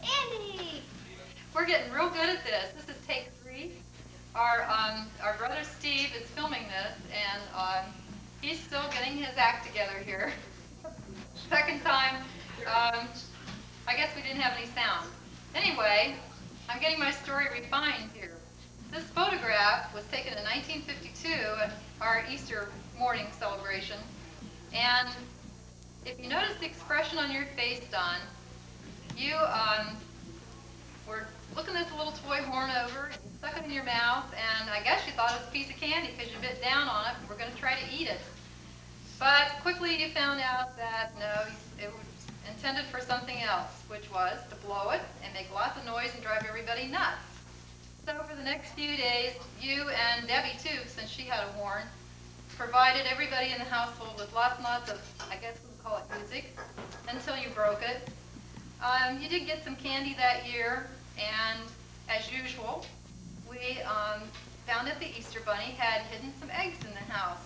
Andy! We're getting real good at this. This is take 3. Our brother Steve is filming this, and he's still getting his act together here. Second time, I guess we didn't have any sound. Anyway, I'm getting my story refined here. This photograph was taken in 1952 at our Easter morning celebration. And if you notice the expression on your face, Don, you were looking at the little toy horn over, and you stuck it in your mouth, and I guess you thought it was a piece of candy because you bit down on it and were going to try to eat it. But quickly you found out that no, it was intended for something else, which was to blow it and make lots of noise and drive everybody nuts. So for the next few days, you and Debbie too, since she had a horn, provided everybody in the household with lots and lots of, I guess we would call it music, until you broke it. You did get some candy that year, and as usual, we found that the Easter Bunny had hidden some eggs in the house.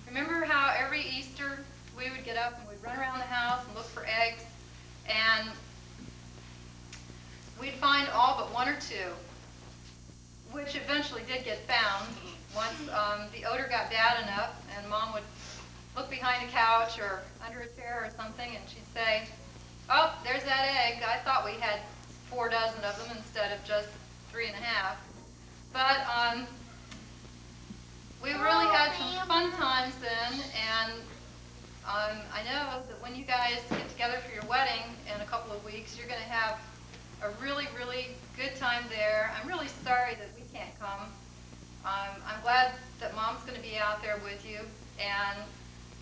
Remember how every Easter we would get up and we'd run around the house and look for eggs, and we'd find all but 1 or 2, which eventually did get found once the odor got bad enough, and Mom would look behind a couch or under a chair or something, and she'd say, "Oh, there's that egg. I thought we had 4 dozen of them instead of just 3 1/2. But we really had some fun times then, and I know that when you guys get together for your wedding in a couple of weeks, you're going to have a really, really good time there. I'm really sorry that we can't come. I'm glad that Mom's going to be out there with you, and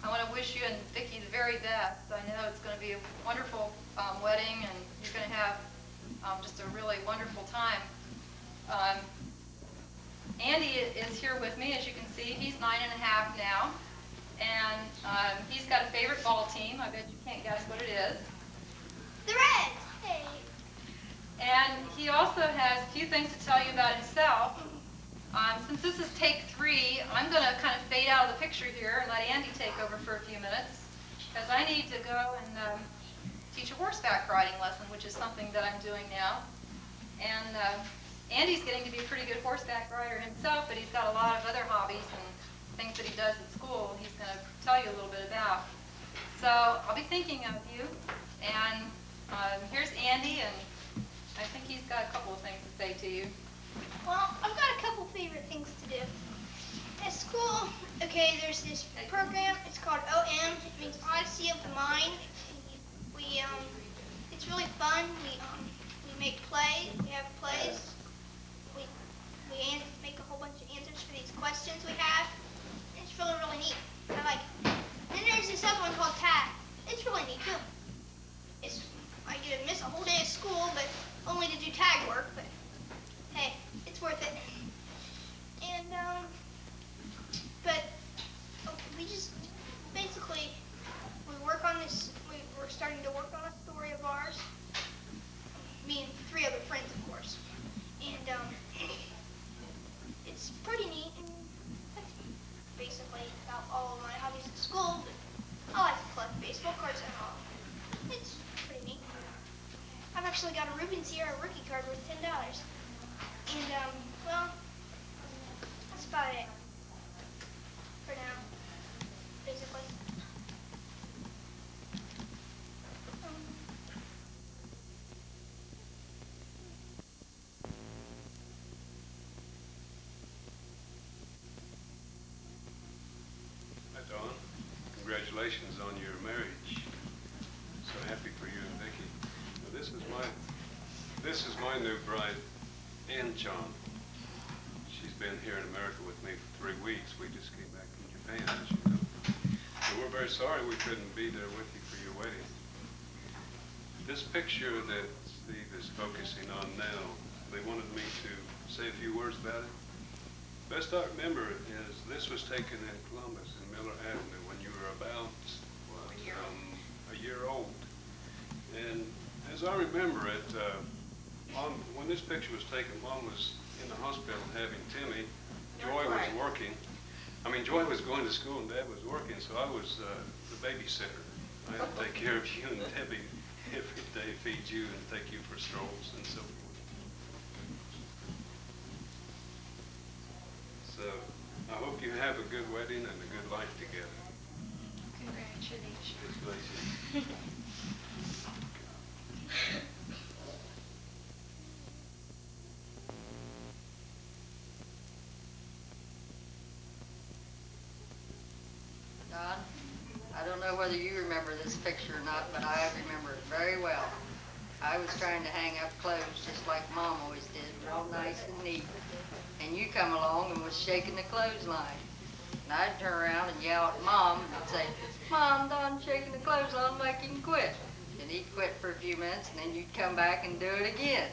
I want to wish you and Vicki the very best. I know it's going to be a wonderful wedding, and you're going to have just a really wonderful time. Andy is here with me, as you can see. He's 9 1/2 now, and he's got a favorite ball team. I bet you can't guess what it is. The Reds! Hey! And he also has a few things to tell you about himself. Since this is take 3, I'm going to kind of fade out of the picture here and let Andy take over for a few minutes, because I need to go and teach a horseback riding lesson, which is something that I'm doing now. And Andy's getting to be a pretty good horseback rider himself, but he's got a lot of other hobbies and things that he does at school he's going to tell you a little bit about. So I'll be thinking of you, and here's Andy, and I think he's got a couple of things to say to you. Well, I've got a couple favorite things to do. At school, okay, there's this program, it's called OM, it means Odyssey of the Mind. It's really fun. We make plays, we have plays. We make a whole bunch of answers for these questions we have. It's really, really neat. I like it. Then there's this other one called tag. It's really neat too. I get to miss a whole day of school, but only to do tag work, but hey, it's worth it. And, but we just, basically, we work on this, we're starting to work on a story of ours. Me and 3 other friends, of course. And, it's pretty neat, and that's basically about all of my hobbies at school, but I like to collect baseball cards and all. It's pretty neat. I've actually got a Ruben Sierra rookie card worth $10. And, well, that's about it for now, basically. Hi, Dawn. Congratulations on your marriage. So happy for you and Vicki. Now, this is my new bride, Ann John. She's been here in America with me for 3 weeks. We just came back from Japan, as you know. So we're very sorry we couldn't be there with you for your wedding. This picture that Steve is focusing on now, they wanted me to say a few words about it. Best I remember is this was taken in Columbus and Miller Avenue when you were about a year old. And as I remember it, when this picture was taken, Mom was in the hospital having Timmy. Joy was working. Joy was going to school and Dad was working, so I was the babysitter. I had to take care of you and Debbie. every day feed you and take you for strolls and so forth. So I hope you have a good wedding and a good life together. Congratulations. Congratulations. Don, I don't know whether you remember this picture or not, but I remember it very well. I was trying to hang up clothes just like Mom always did, real nice and neat. And you come along and was shaking the clothesline. And I'd turn around and yell at Mom and say, Mom, Don's shaking the clothesline, make him quit. And he'd quit for a few minutes, and then you'd come back and do it again.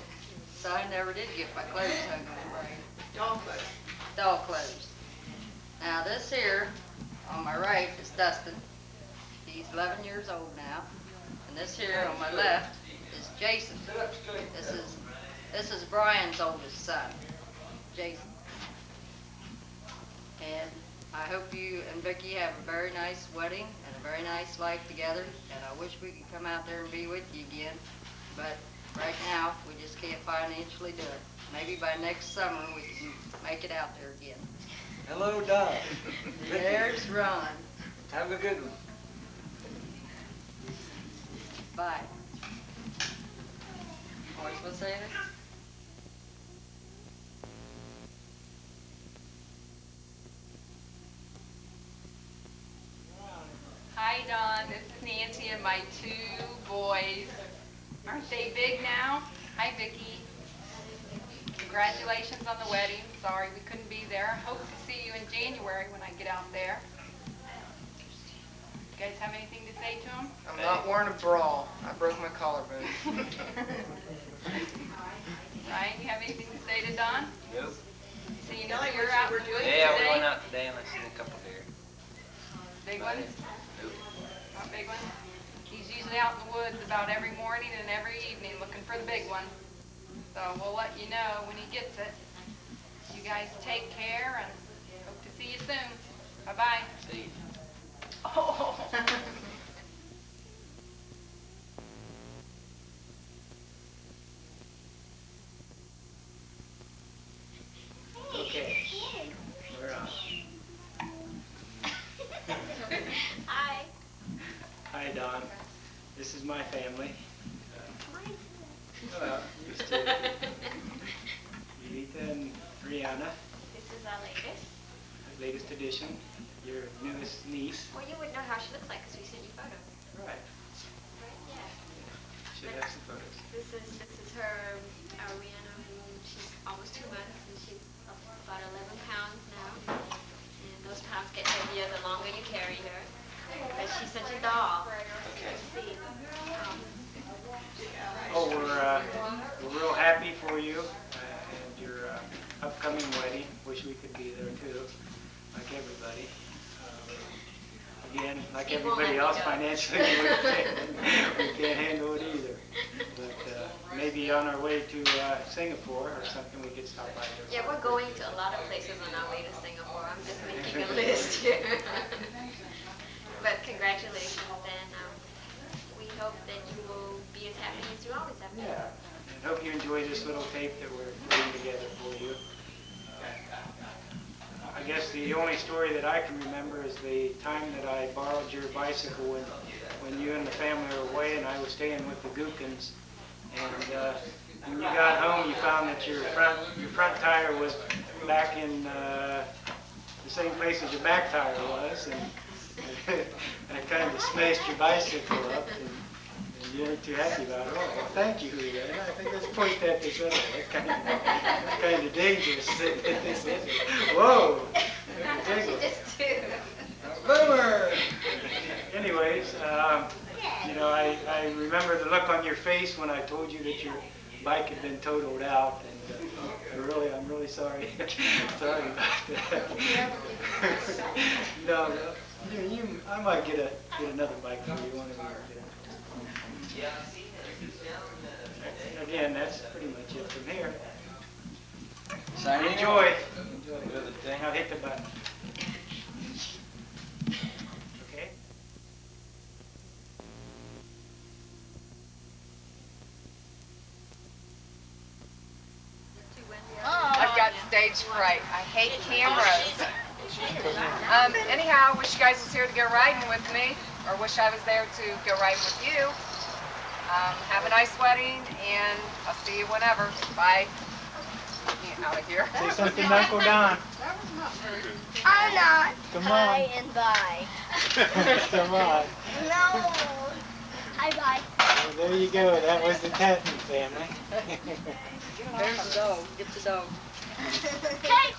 So I never did get my clothes hung up right. Dog clothes. Dog clothes. Now this here, on my right, is Dustin. He's 11 years old now. And this here on my left is Jason. This is Brian's oldest son, Jason. And I hope you and Vicki have a very nice wedding and a very nice life together. And I wish we could come out there and be with you again. But right now, we just can't financially do it. Maybe by next summer, we can make it out there again. Hello, Don. There's Ron. Have a good one. Bye. Oh, you supposed to say this? Hi, Don. This is Nancy and my 2 boys. Aren't they big now? Hi, Vicki. Congratulations on the wedding. Sorry we couldn't be there. Hope to see you in January when I get out there. You guys have anything to say to them? I'm not wearing a bra. I broke my collarbone. Ryan, you have anything to say to Don? Nope. See you know you're out in the woods Yeah, we today? went out today and I seen a couple deer. Big ones? Nope. Not big ones? He's usually out in the woods about every morning and every evening looking for the big one. So we'll let you know when he gets it. You guys take care and hope to see you soon. Bye-bye. See you. Oh. Okay. We're on. Hi. Hi, Don. This is my family. Hello. Used to Elita and Rihanna, This is our latest. latest edition. Your newest niece. Well, you would know how she looks like because we sent you photos. Right. Yeah. Should have some photos. This is her, Rihanna, who she's almost 2 months and she's about 11 pounds now. And those pounds get heavier the longer you carry her. But she's such a doll. Oh, we're real happy for you and your upcoming wedding. Wish we could be there too, like everybody. Again, like Steve won't everybody let me else go. financially, we can't handle it either. But maybe on our way to Singapore or something, we could stop by there. Yeah, we're going to a lot of places on our way to Singapore. I'm just making a list here. But congratulations, and we hope that you will be as happy as you always have been. Yeah, and hope you enjoy this little tape that we're putting together for you. I guess the only story that I can remember is the time that I borrowed your bicycle when you and the family were away and I was staying with the Gookins. And when you got home, you found that your front tire was back in the same place as your back tire was, and it kind of smashed your bicycle up. And you weren't too happy about it. Oh, well, thank you, Leah. I think let's point that this other way. That's kind of dangerous. Whoa! Just two. Boomer! Anyways, you know, I remember the look on your face when I told you that your bike had been totaled out, and I'm really sorry. Sorry about that. No, I might get another bike for you one of you. Again, that's pretty much it from here. Signing Enjoy. off. Now hit the button. Okay? stage fright. I hate cameras. Anyhow, I wish you guys was here to go riding with me, or wish I was there to go riding with you. Have a nice wedding, and I'll see you whenever. Bye. Get out of here. Say something to Uncle Don. I'm not. Come Hi on. and bye. Come on. No. Hi bye. Well, there you go. That was the Tatton family. There's the dog. Get the dog. Hey,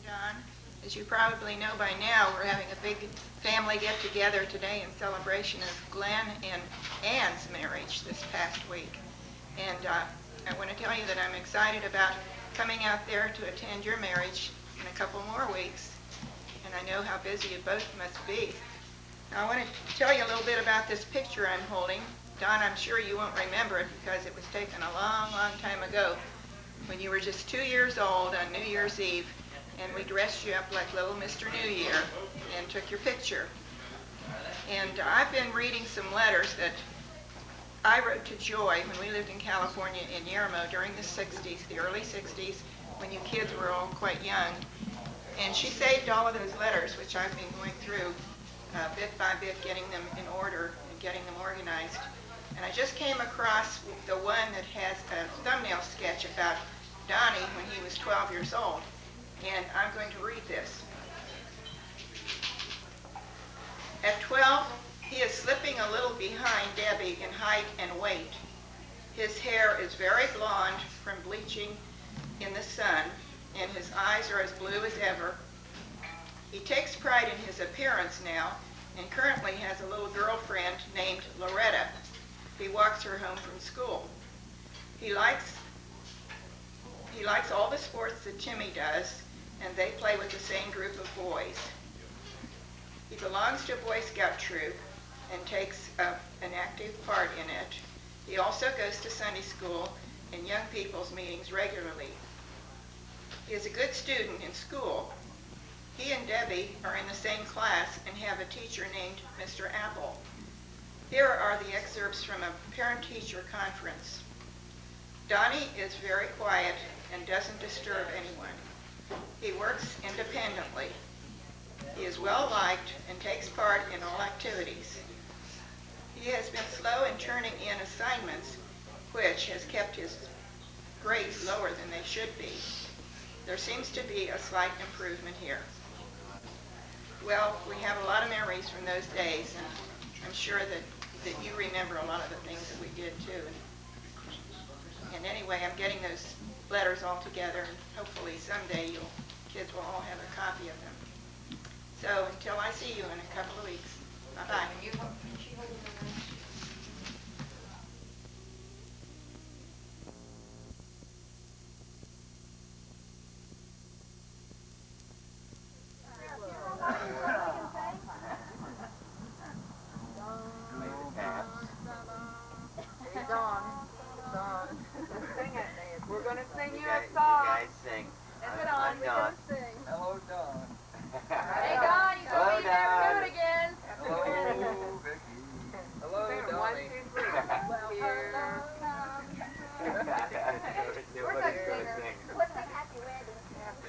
John. As you probably know by now, we're having a big family get-together today in celebration of Glenn and Ann's marriage this past week. And I want to tell you that I'm excited about coming out there to attend your marriage in a couple more weeks. And I know how busy you both must be. Now, I want to tell you a little bit about this picture I'm holding. Don, I'm sure you won't remember it because it was taken a long, long time ago when you were just 2 years old on New Year's Eve. And we dressed you up like little Mr. New Year and took your picture. And I've been reading some letters that I wrote to Joy when we lived in California in Yermo during the 60s, the early 60s, when you kids were all quite young. And she saved all of those letters, which I've been going through bit by bit, getting them in order and getting them organized. And I just came across the one that has a thumbnail sketch about Donnie when he was 12 years old. And I'm going to read this. At 12, he is slipping a little behind Debbie in height and weight. His hair is very blonde from bleaching in the sun, and his eyes are as blue as ever. He takes pride in his appearance now, and currently has a little girlfriend named Loretta. He walks her home from school. He likes all the sports that Timmy does, and they play with the same group of boys. He belongs to a Boy Scout troop and takes an active part in it. He also goes to Sunday school and young people's meetings regularly. He is a good student in school. He and Debbie are in the same class and have a teacher named Mr. Apple. Here are the excerpts from a parent-teacher conference. Donnie is very quiet and doesn't disturb anyone. He works independently. He is well-liked and takes part in all activities. He has been slow in turning in assignments, which has kept his grades lower than they should be. There seems to be a slight improvement here. Well, we have a lot of memories from those days, and I'm sure that you remember a lot of the things that we did too. And anyway, I'm getting those letters all together, and hopefully someday you kids will all have a copy of them. So until I see you in a couple of weeks, bye-bye. We're gonna sing you guys a song. sing. Is it on? We're gonna sing. Hello, Don. Hey, Don, you Hello, gonna be there Don. soon again? Hello, Vicki. Hello, Sing 'em, Donnie. 1, 2, 3. Well, here. Nobody's gonna sing.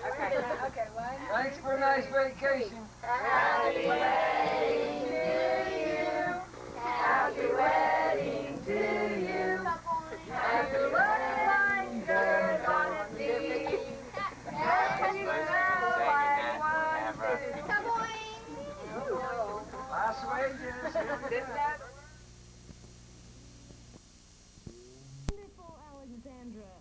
Okay, okay, 1, Thanks for a nice vacation. Happy wedding to you. Happy wedding to you. Happy wedding, good honesty. Happy wedding, Las Vegas. Wonderful Alexandra.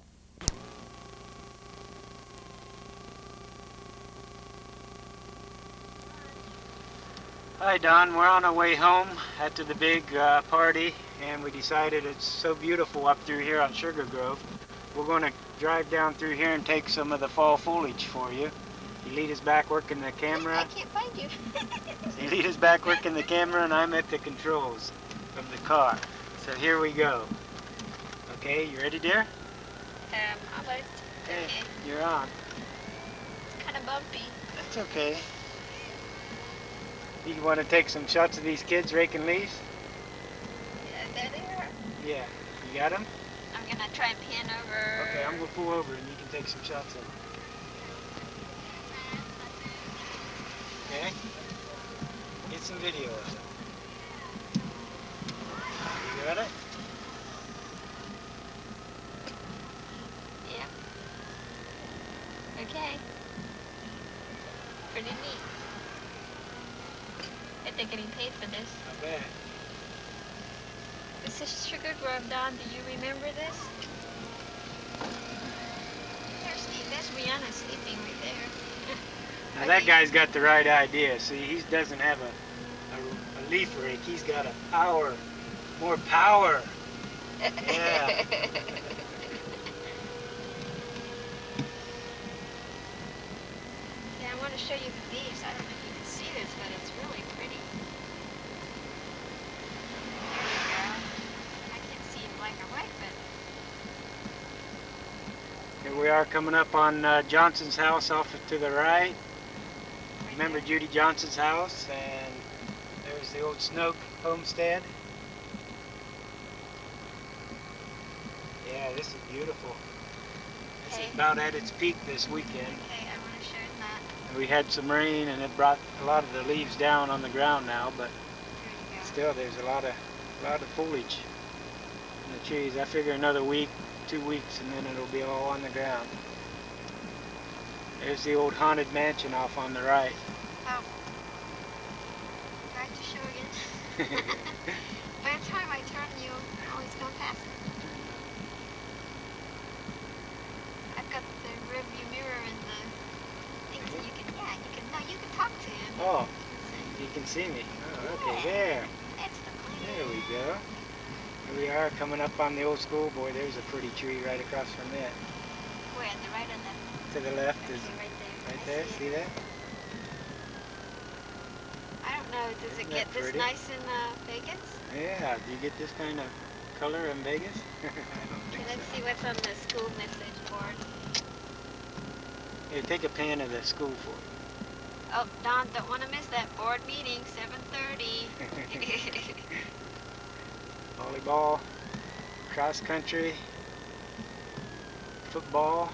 Hi, Don. We're on our way home after the big party, and we decided it's so beautiful up through here on Sugar Grove. We're going to drive down through here and take some of the fall foliage for you. Elita's back working the camera. I can't find you. Elita's back working the camera, and I'm at the controls of the car. So here we go. Okay, you ready, dear? Almost. Okay, you're on. It's kind of bumpy. That's okay. You want to take some shots of these kids raking leaves? Yeah. You got them? I'm gonna try and pan over. Okay, I'm gonna pull over and you can take some shots of them. Okay? Get some video of them. You got it? Yeah. Okay. Pretty neat. Bet they're getting paid for this. I bet. This is sugar grub, Don. Do you remember this? There's Steve. There's Rihanna sleeping right there. Now that guy's got the right idea. See, he doesn't have a leaf rake. He's got a power. More power. Yeah. Yeah, I want to show you the leaves. I don't know if you can see this, but it's really pretty. There you go. I can't see in black or white, but Here we are coming up on Johnson's house off to the right. Remember Judy Johnson's house? And there's the old Snoke homestead. Yeah, this is beautiful. This Okay. is about at its peak this weekend. okay, I want to show you that. We had some rain and it brought a lot of the leaves down on the ground now, but There you go. still there's a lot of foliage in the trees. I figure another week, 2 weeks, and then it'll be all on the ground. There's the old haunted mansion off on the right. Oh. Back to show again. By the time I turn, you always go past it. I've got the rearview mirror and the thing so you can, you can talk to him. Oh, you can see me. Oh, okay, there. That's the plan. There we go. Here we are coming up on the old school. Boy, there's a pretty tree right across from that. Where, the right or the... To the left is Okay, right there. right I there. see See it. that? I don't know, does Isn't it get that this pretty? nice in Vegas? Yeah. Do you get this kind of color in Vegas? Okay, let's see what's on the school message board. Here, take a pan of the school for me. Oh, Don, don't want to miss that board meeting, 7:30. Volleyball, cross country, football.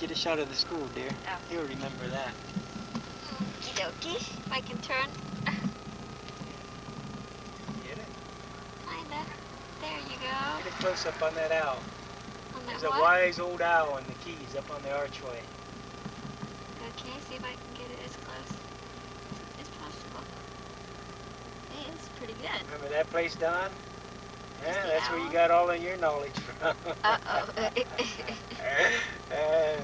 Get a shot of the school, dear. Oh. You'll remember that. Okie dokie. If I can turn. Get it? Kinda. There you go. Get a close up on that owl. On that There's a what? wise old owl in the keys up on the archway. Okay, see if I can get it as close as possible. Hey, it's pretty good. Remember that place, Don? Yeah, the that's where you owl? got all of your knowledge from. Uh-oh. Uh,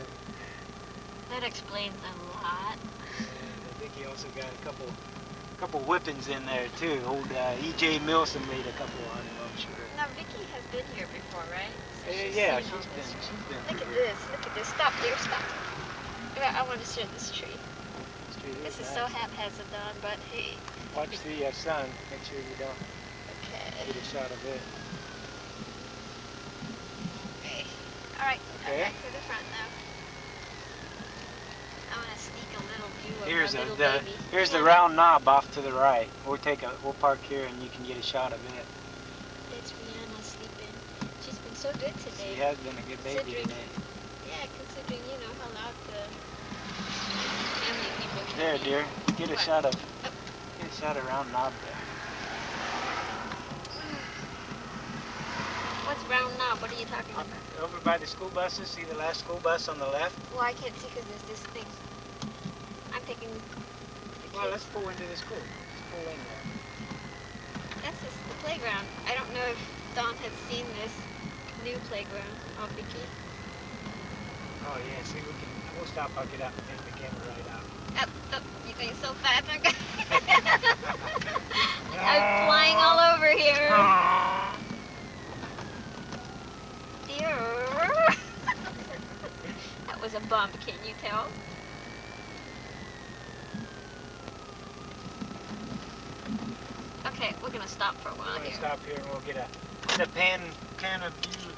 That explains a lot. and I think he also got a couple whippings in there too. Old E.J. Milson made a couple on him, I'm sure. Now, Vicki has been here before, right? So Yeah, seen all she's this. been Look at through this. Look at this. Stop there. Stop. I want to show this tree. This is so haphazard, Don, but hey. Watch the sun. Make sure you don't Okay. get a shot of it. Okay. All right. Okay. Back to the front now. I want to sneak a little view of Here's our little the baby. here's the Yeah, round knob off to the right. We'll park here and you can get a shot of it. That's Rihanna sleeping. She's been so good She today. has been a good baby Considering- today. Yeah, considering how loud the family people can There, be. dear. Get a What? shot of round knob there. What's round knob? What are you talking about? Over by the school buses. See the last school bus on the left? Well, I can't see because there's this thing. I'm taking the Well, kids. let's pull into the school. Let's pull in there. That's just the playground. I don't know if Dawn has seen this new playground on Vicki. Oh yeah. See, we'll stop. I'll get out and take the camera right out. Oh, you're going so fast. I'm flying all over here. That was a bump, can you tell? Okay, we're gonna stop for a while We're gonna here. stop here and we'll get a pan of view.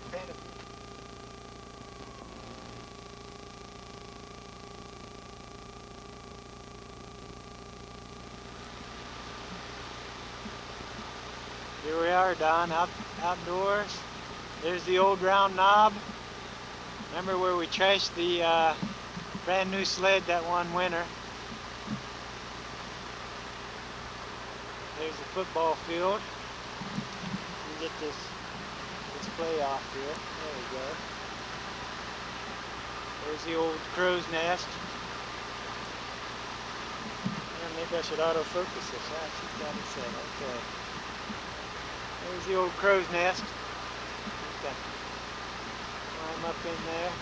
Here we are, Don, outdoors. There's the old round knob. Remember where we trashed the brand new sled that one winter? There's the football field. We get this play off here. There we go. There's the old crow's nest. And maybe I should autofocus this. Ah, she's got it set. Okay. There's the old crow's nest. Okay. Climb up in there.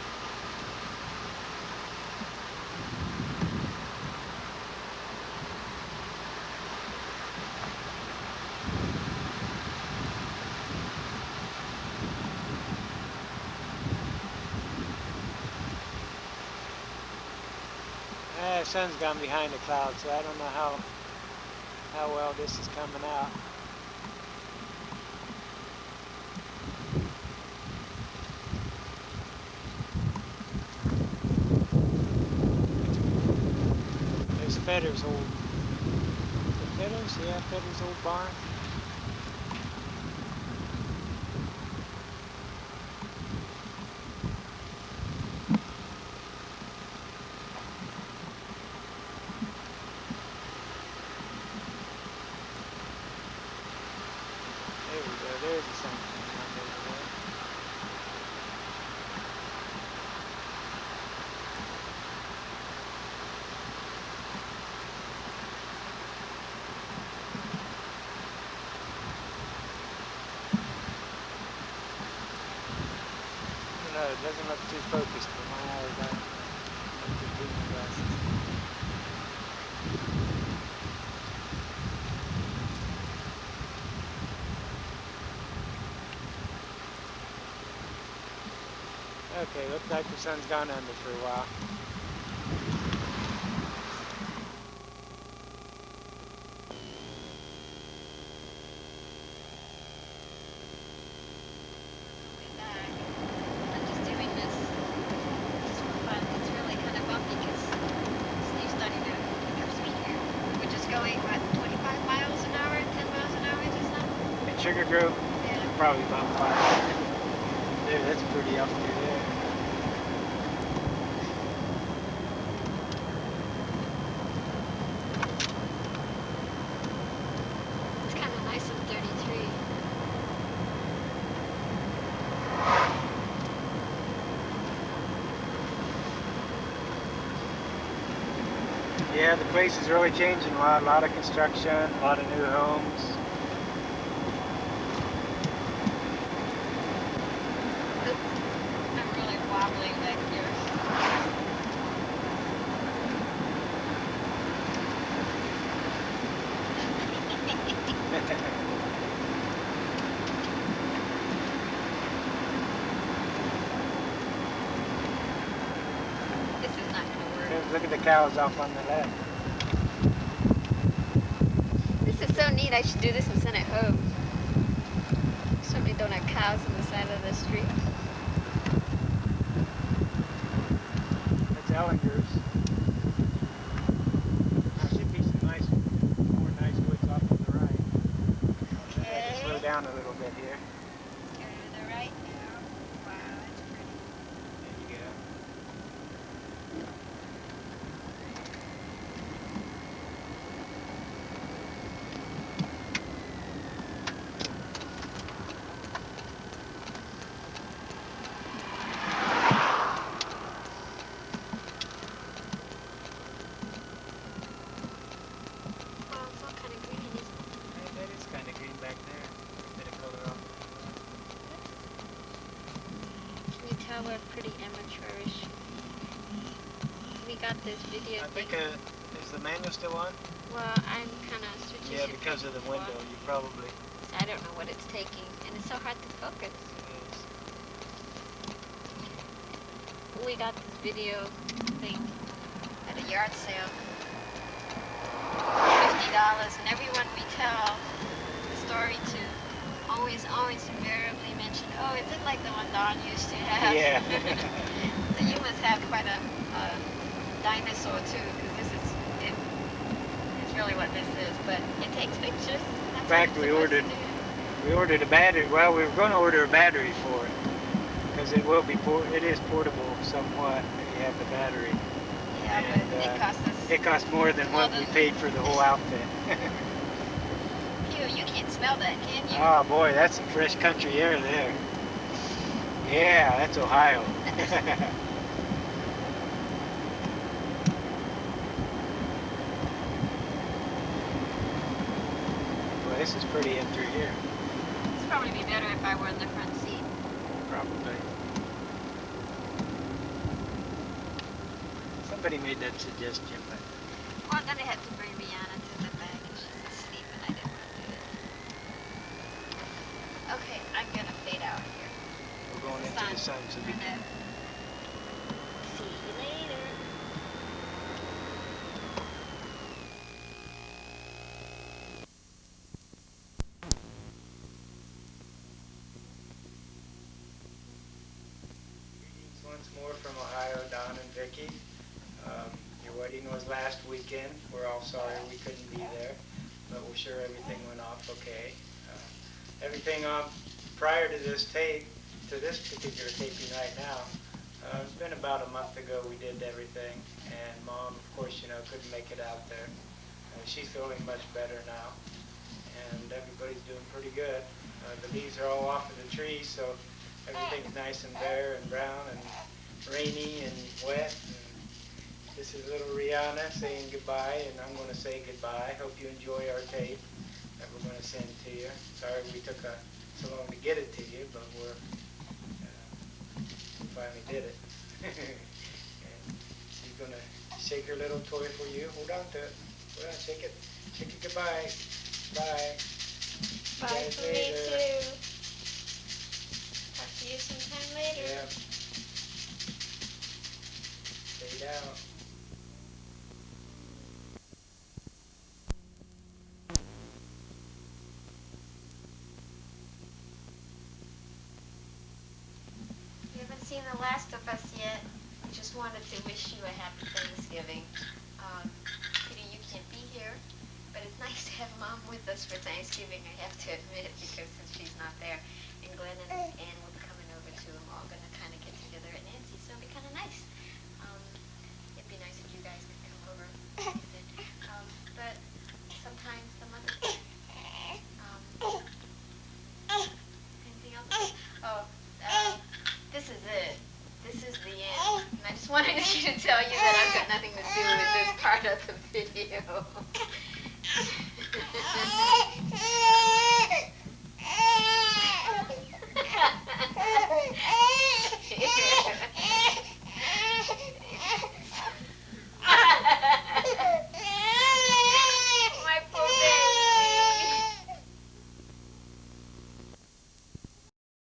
The sun's gone behind the clouds, so I don't know how well this is coming out. There's Fetter's old. Fetter's? Yeah, Fetter's old barn. There we go, there's the sun coming up over there. I don't know, it doesn't look too focused for my eyes. I need to do my glasses. Okay, looks like the sun's gone under for a while. I'm just doing this just for fun. It's really kind of bumpy because Steve's starting to pick up speed here. We're just going, what, 25 miles an hour, 10 miles an hour just now? At Sugar Grove, Yeah. probably about 5. There, that's pretty up through there. It's kind of nice and 33. Yeah, the place is really changing a lot of construction, a lot of new homes. I'm really wobbling back here. This is not going to work. Look at the cows off on the left. This is so neat. I should do this and send it home. So many don't have cows on the side of the street. That's Ellinger's. There should be some more nice woods off to the right. Okay. Slow down a little bit here. Go to the right now. Wow, that's pretty. There you go. Oh, it's all kind of green, isn't it? Hey, that is kind of green back there. A bit of color off. Can you tell we're pretty amateurish? We got this video I think, thing. is the manual still on? Well, I'm kind of switching Yeah, it because of the before, window, you probably. so I don't know what it's taking, and it's so hard to focus. Is. We got this video thing at a yard sale. $50, and everyone we tell the story to always invariably mention, oh, is it like the one Don used to have? Yeah. So you must have quite a dinosaur too, because this is it. It's really what this is, but it takes pictures. In fact, we ordered We ordered a battery. Well, we were going to order a battery for it because it will be it is portable somewhat if you have the battery. Yeah, And, but it costs us. it costs more than what we paid for the whole outfit. Phew, you can't smell that, can you? Oh boy, that's some fresh country air there. Yeah, that's Ohio. Well, this is pretty empty here. It'd probably be better if I were in the front seat. Probably. Somebody made that suggestion, but Well, I'm gonna have to bring Rihanna to the back, and she's asleep, and I didn't want to do it. Okay, I'm gonna fade out here. we're going into the sun, so be I know. See you later. Greetings once more from Ohio, Don and Vicki. Your wedding was last weekend. We're all sorry we couldn't be there, but we're sure everything went off okay. Everything prior to this particular taping right now, it's been about a month ago we did everything, and Mom, of course, couldn't make it out there. She's feeling much better now, and everybody's doing pretty good. The leaves are all off of the trees, so everything's nice and bare and brown and rainy and wet. And this is little Rihanna saying goodbye, and I'm going to say goodbye. Hope you enjoy our tape that we're going to send to you. Sorry we took so long to get it to you, but we finally did it. And she's going to shake her little toy for you. Hold on to it. Hold on, shake it. Shake it goodbye. Bye. Bye for me too. Talk to you sometime later. Yeah. Fade out. You haven't seen the last of us yet. We just wanted to wish you a happy Thanksgiving. Pity you can't be here, but it's nice to have Mom with us for Thanksgiving, I have to admit, because since she's not there, and Glenn and Ann will be coming over too, and we're all going to kind of get together at Nancy's, so it'll be kind of nice. It'd be nice if you guys could come over and visit. But sometimes some other anything else? Oh, this is it. This is the end. And I just wanted to tell you that I've got nothing to do with this part of the video.